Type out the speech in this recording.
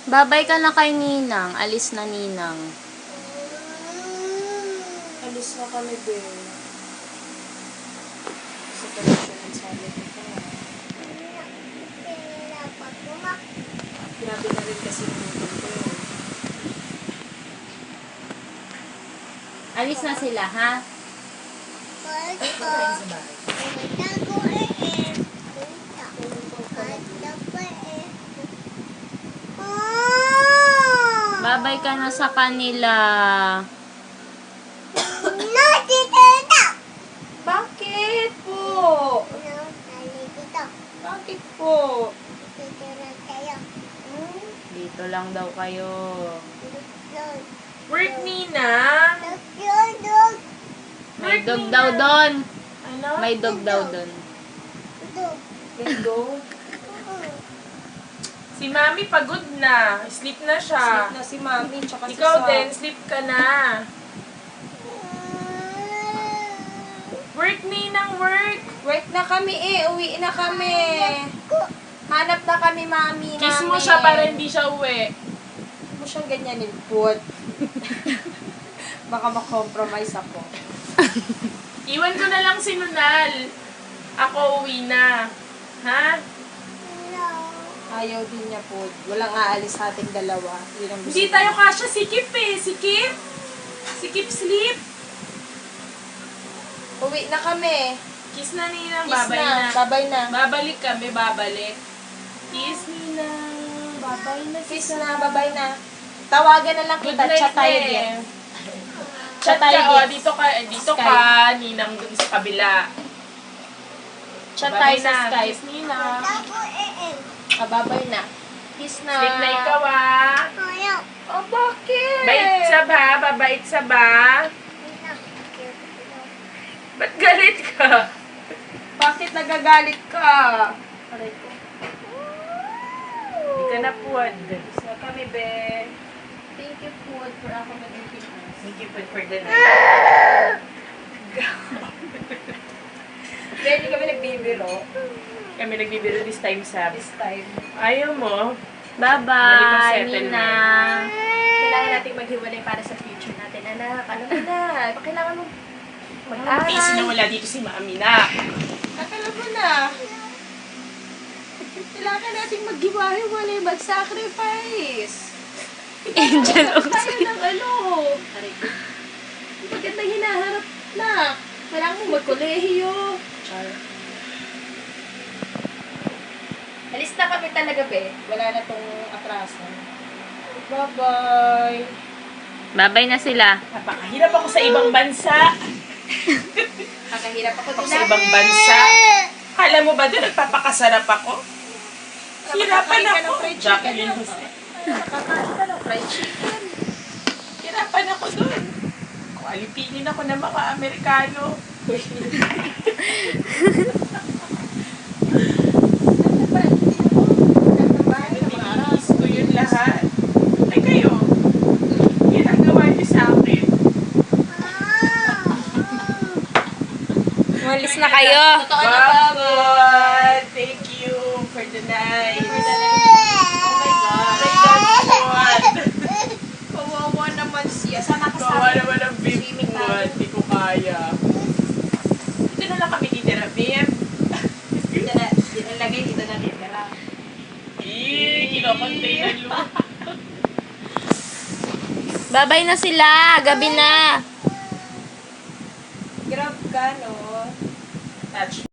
Babay ka na kay Ninang. Alis na Ninang. Alis na kami, be. Sa connection and solid ito. Grabe na rin kasi yung mundo ko. Alis na sila, ha? Babay ka na sa kanila. Bakit po? Bakit po? Dito lang daw kayo. Work, Nina. May dog daw doon. Ano? May dog daw doon. Lindo. Si Mami pagod na. Sleep na siya. Sleep na si Mami, tsaka si Ikaw Sam. din, sleep ka na. Work, Ninang, work. Work na kami uwi na kami. Hanap na kami, Mami. Kiss mo namin. siya para hindi siya uwi. Huwag mo siyang ganyanin, Put. Baka makompromise ako. Iwan ko na lang si Nunal. Ako uwi na. Ha? Ayaw din niya, Put. Walang aalis sa ating dalawa. Yun ang gusto Hindi niya. tayo kasya. Sikip eh. Sikip. Sikip sleep. Uwi na kami. Kiss na Ninang. Kiss Babay na. na. Babay na. Babalik kami. Babalik. Kiss Ninang. Babay na. Kiss na. Babay na. Tawagan na lang Good kita. night Chat tayo eh. din. Chat tayo ka. Oh, din. dito Skype. ka. Ninang dun sa kabila. Chat Babay tayo sa na. Skype. Kiss Ninang. Babay na. Kiss na. Sleep na ikaw ah. Oh, bakit? Bait sa ba? Babait sa ba? Ba't galit ka? Bakit nagagalit ka? Aray ko. Hindi ka na puwad. Kiss na kami, be. Thank you, Put, for accommodating us. Thank you for the night. Kaya hindi kami nagbibiro Kami nagbibiro this time sa... this time. Ayaw mo? Bye-bye, Settlement. Ninang. Kailangan natin maghiwalay para sa future natin, anak. Alam mo na, kailangan mo mag-aral. Easy na wala dito si Mami na. Alam mo na. Kailangan natin maghiwalay, mag-sacrifice. Angel Tayo ng ano. Aray ko. Magandang hinaharap na. Kailangan mo magkolehiyo. Char. Alis na kami talaga, be. Wala na tong atraso. Bye-bye. Babay na sila. Napakahirap ako sa ibang bansa. Kakahirap ako Ako din sa ibang bansa. Kala mo ba doon nagpapakasarap ako? Hirapan Nakakain ka ng ako. fried chicken. Jacqueline Jose. Nakakain ka ng fried chicken. Hirapan ako doon. Kung alipinin ako ng mga Amerikano. Nabibigis ko yun lahat. Ay kayo, ginagawa niyo sa akin. Umalis na kayo. Totoo na ba? God, thank you for the night. Oh my God. My God, Kawawa naman siya. Sana Gawa kasama. naman ang beef Swimming ko. tayo. Hindi ko kaya. Dito na lang kami titira, babe. Dito na lagay, dito na titira. Kinokontay na lupa. Babay na sila. Gabi na. Grab ka, no? Touch.